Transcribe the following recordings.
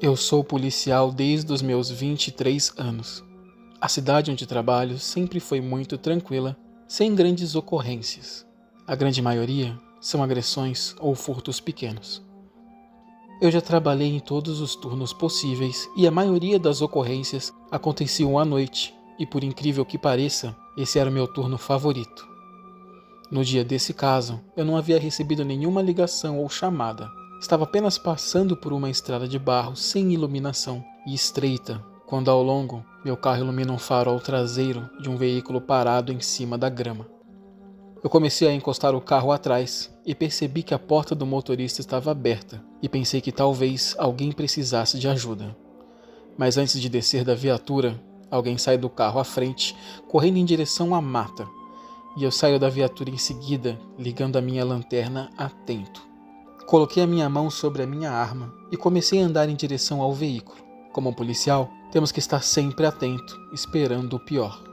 Eu sou policial desde os meus 23 anos. A cidade onde trabalho sempre foi muito tranquila, sem grandes ocorrências. A grande maioria são agressões ou furtos pequenos. Eu já trabalhei em todos os turnos possíveis e a maioria das ocorrências aconteciam à noite, e por incrível que pareça, esse era o meu turno favorito. No dia desse caso, eu não havia recebido nenhuma ligação ou chamada. Estava apenas passando por uma estrada de barro sem iluminação e estreita, quando ao longo, meu carro ilumina um farol traseiro de um veículo parado em cima da grama. Eu comecei a encostar o carro atrás e percebi que a porta do motorista estava aberta e pensei que talvez alguém precisasse de ajuda. Mas antes de descer da viatura, alguém sai do carro à frente, correndo em direção à mata, e eu saio da viatura em seguida, ligando a minha lanterna atento. Coloquei a minha mão sobre a minha arma e comecei a andar em direção ao veículo. Como um policial, temos que estar sempre atento, esperando o pior.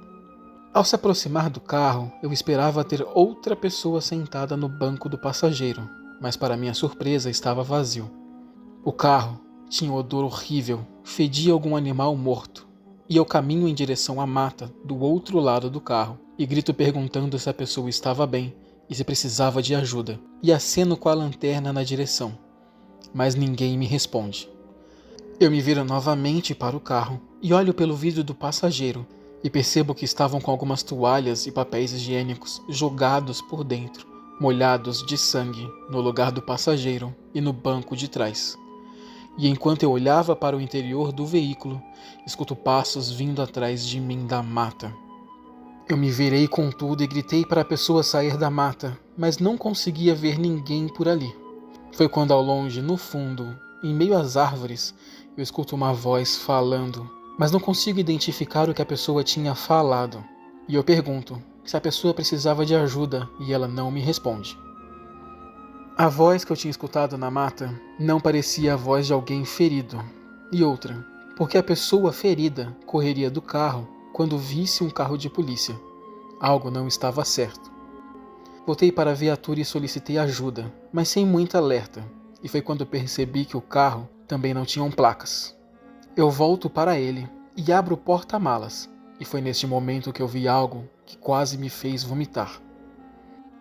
Ao se aproximar do carro, eu esperava ter outra pessoa sentada no banco do passageiro, mas para minha surpresa estava vazio. O carro tinha um odor horrível, fedia algum animal morto, e eu caminho em direção à mata do outro lado do carro e grito perguntando se a pessoa estava bem e se precisava de ajuda, e aceno com a lanterna na direção, mas ninguém me responde. Eu me viro novamente para o carro e olho pelo vidro do passageiro e percebo que estavam com algumas toalhas e papéis higiênicos jogados por dentro, molhados de sangue, no lugar do passageiro e no banco de trás. E enquanto eu olhava para o interior do veículo, escuto passos vindo atrás de mim da mata. Eu me virei com tudo e gritei para a pessoa sair da mata, mas não conseguia ver ninguém por ali. Foi quando ao longe, no fundo, em meio às árvores, eu escuto uma voz falando, mas não consigo identificar o que a pessoa tinha falado. E eu pergunto se a pessoa precisava de ajuda e ela não me responde. A voz que eu tinha escutado na mata não parecia a voz de alguém ferido. E outra, porque a pessoa ferida correria do carro quando visse um carro de polícia. Algo não estava certo. Voltei para a viatura e solicitei ajuda, mas sem muita alerta, e foi quando percebi que o carro também não tinha placas. Eu volto para ele e abro o porta-malas, e foi neste momento que eu vi algo que quase me fez vomitar.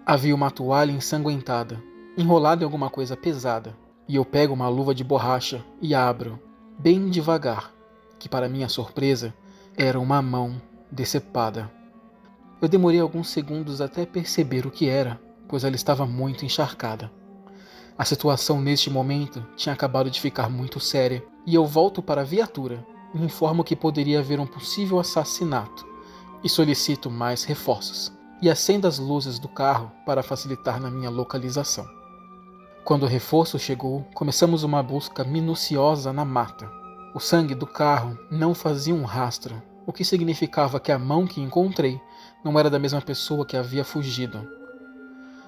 Havia uma toalha ensanguentada, enrolada em alguma coisa pesada, e eu pego uma luva de borracha e abro, bem devagar, que para minha surpresa, era uma mão decepada. Eu demorei alguns segundos até perceber o que era, pois ela estava muito encharcada. A situação neste momento tinha acabado de ficar muito séria, e eu volto para a viatura e informo que poderia haver um possível assassinato, e solicito mais reforços, e acendo as luzes do carro para facilitar na minha localização. Quando o reforço chegou, começamos uma busca minuciosa na mata. O sangue do carro não fazia um rastro, o que significava que a mão que encontrei não era da mesma pessoa que havia fugido.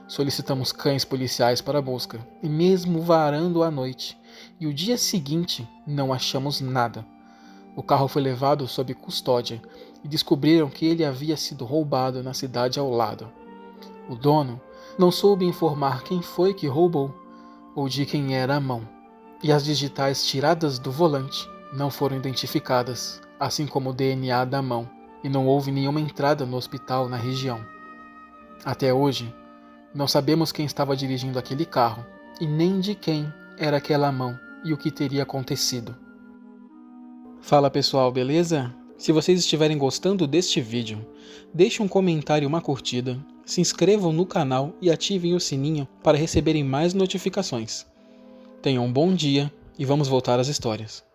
Solicitamos cães policiais para a busca, e mesmo varando a noite, e o dia seguinte não achamos nada. O carro foi levado sob custódia e descobriram que ele havia sido roubado na cidade ao lado. O dono não soube informar quem foi que roubou ou de quem era a mão, e as digitais tiradas do volante não foram identificadas, assim como o DNA da mão, e não houve nenhuma entrada no hospital na região. Até hoje, não sabemos quem estava dirigindo aquele carro, e nem de quem era aquela mão e o que teria acontecido. Fala pessoal, beleza? Se vocês estiverem gostando deste vídeo, deixem um comentário e uma curtida, se inscrevam no canal e ativem o sininho para receberem mais notificações. Tenham um bom dia e vamos voltar às histórias.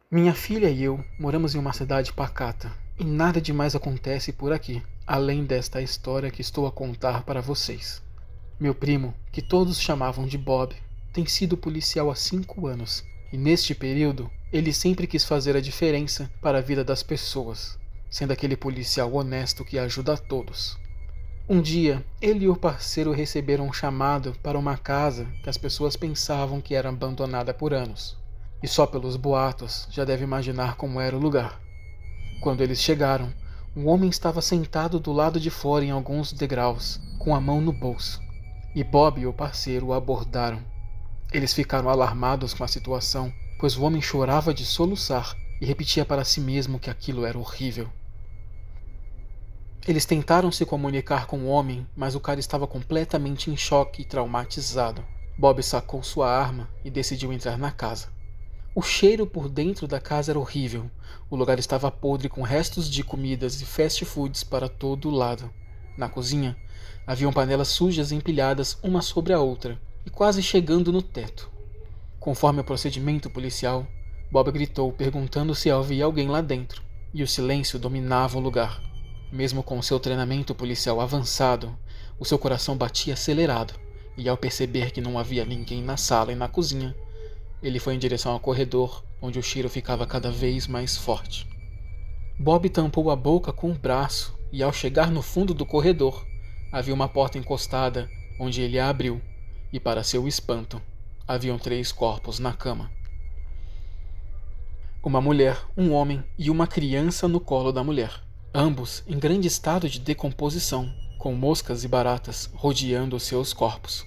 Minha filha e eu moramos em uma cidade pacata, e nada demais acontece por aqui, além desta história que estou a contar para vocês. Meu primo, que todos chamavam de Bob, tem sido policial há 5 anos, e neste período ele sempre quis fazer a diferença para a vida das pessoas, sendo aquele policial honesto que ajuda a todos. Um dia, ele e o parceiro receberam um chamado para uma casa que as pessoas pensavam que era abandonada por anos. E só pelos boatos já deve imaginar como era o lugar. Quando eles chegaram, um homem estava sentado do lado de fora em alguns degraus, com a mão no bolso. e Bob e o parceiro o abordaram. Eles ficaram alarmados com a situação, pois o homem chorava de soluçar e repetia para si mesmo que aquilo era horrível. Eles tentaram se comunicar com o homem, mas o cara estava completamente em choque e traumatizado. Bob sacou sua arma e decidiu entrar na casa. O cheiro por dentro da casa era horrível. O lugar estava podre com restos de comidas e fast foods para todo lado. Na cozinha, haviam panelas sujas empilhadas uma sobre a outra e quase chegando no teto. Conforme o procedimento policial, Bob gritou perguntando se havia alguém lá dentro, e o silêncio dominava o lugar. Mesmo com seu treinamento policial avançado, o seu coração batia acelerado, e ao perceber que não havia ninguém na sala e na cozinha, ele foi em direção ao corredor, onde o cheiro ficava cada vez mais forte. Bob tampou a boca com o braço, e ao chegar no fundo do corredor, havia uma porta encostada, onde ele a abriu, e para seu espanto, haviam 3 corpos na cama. Uma mulher, um homem e uma criança no colo da mulher, ambos em grande estado de decomposição, com moscas e baratas rodeando seus corpos.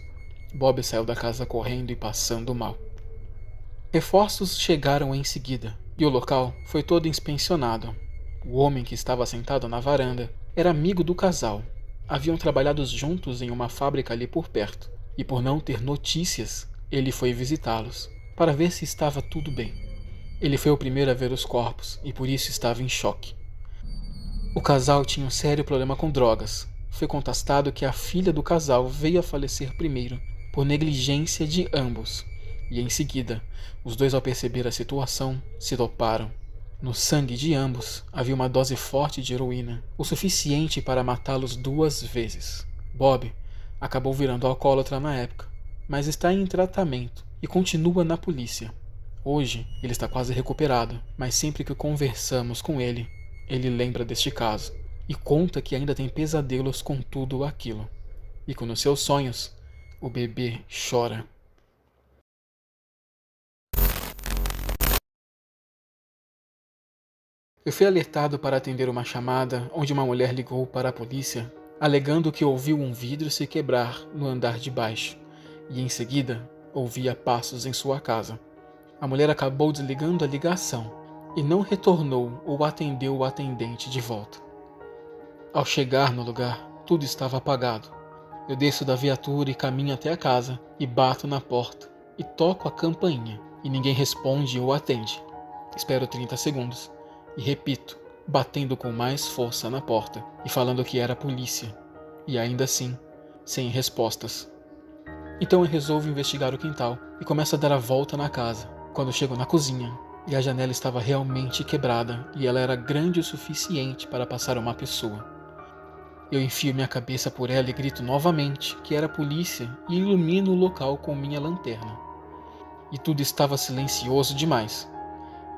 Bob saiu da casa correndo e passando mal. Reforços chegaram em seguida, e o local foi todo inspecionado. O homem que estava sentado na varanda era amigo do casal. Haviam trabalhado juntos em uma fábrica ali por perto, e por não ter notícias, ele foi visitá-los, para ver se estava tudo bem. Ele foi o primeiro a ver os corpos, e por isso estava em choque. O casal tinha um sério problema com drogas. Foi contestado que a filha do casal veio a falecer primeiro, por negligência de ambos, e em seguida, os dois, ao perceber a situação, se doparam. No sangue de ambos havia uma dose forte de heroína, o suficiente para matá-los 2 vezes. Bob acabou virando alcoólatra na época, mas está em tratamento e continua na polícia. Hoje ele está quase recuperado, mas sempre que conversamos com ele lembra deste caso e conta que ainda tem pesadelos com tudo aquilo. E que nos seus sonhos, o bebê chora. Eu fui alertado para atender uma chamada onde uma mulher ligou para a polícia, alegando que ouviu um vidro se quebrar no andar de baixo e em seguida ouvia passos em sua casa. A mulher acabou desligando a ligação e não retornou ou atendeu o atendente de volta. Ao chegar no lugar, tudo estava apagado. Eu desço da viatura e caminho até a casa e bato na porta e toco a campainha e ninguém responde ou atende. Espero 30 segundos e repito, batendo com mais força na porta e falando que era a polícia, e ainda assim, sem respostas. Então eu resolvo investigar o quintal e começo a dar a volta na casa. Quando chego na cozinha, e a janela estava realmente quebrada e ela era grande o suficiente para passar uma pessoa. Eu enfio minha cabeça por ela e grito novamente que era a polícia e ilumino o local com minha lanterna. E tudo estava silencioso demais.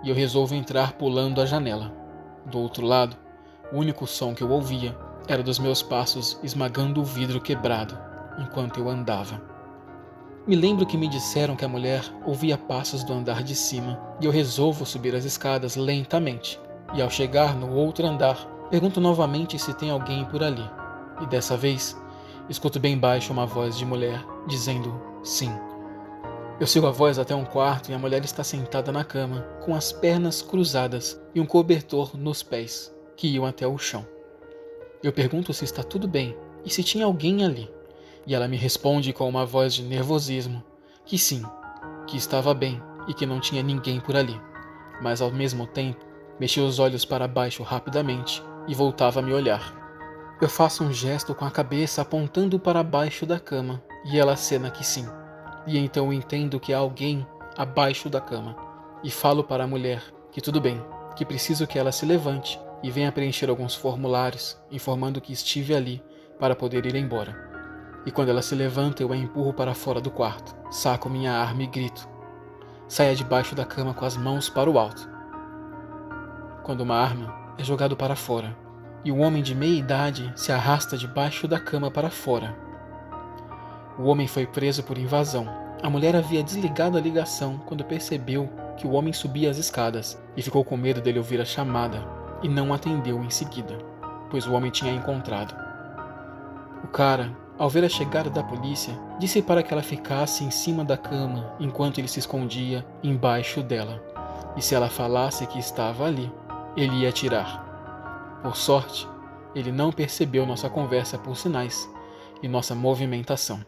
E eu resolvo entrar pulando a janela. Do outro lado, o único som que eu ouvia era dos meus passos esmagando o vidro quebrado enquanto eu andava. Me lembro que me disseram que a mulher ouvia passos do andar de cima e eu resolvo subir as escadas lentamente. E ao chegar no outro andar, pergunto novamente se tem alguém por ali. E dessa vez, escuto bem baixo uma voz de mulher dizendo sim. Eu sigo a voz até um quarto e a mulher está sentada na cama, com as pernas cruzadas e um cobertor nos pés, que iam até o chão. Eu pergunto se está tudo bem e se tinha alguém ali. E ela me responde com uma voz de nervosismo que sim, que estava bem e que não tinha ninguém por ali. Mas ao mesmo tempo, mexia os olhos para baixo rapidamente e voltava a me olhar. Eu faço um gesto com a cabeça apontando para baixo da cama e ela acena que sim. E então entendo que há alguém abaixo da cama e falo para a mulher que tudo bem, que preciso que ela se levante e venha preencher alguns formulários informando que estive ali para poder ir embora. E quando ela se levanta, eu a empurro para fora do quarto, saco minha arma e grito. Saia debaixo da cama com as mãos para o alto. Quando uma arma é jogado para fora e um homem de meia idade se arrasta debaixo da cama para fora. O homem foi preso por invasão. A mulher havia desligado a ligação quando percebeu que o homem subia as escadas e ficou com medo dele ouvir a chamada e não atendeu em seguida, pois o homem tinha encontrado. O cara, Ao ver a chegada da polícia, disse para que ela ficasse em cima da cama enquanto ele se escondia embaixo dela. E se ela falasse que estava ali, ele ia atirar. Por sorte, ele não percebeu nossa conversa por sinais e nossa movimentação.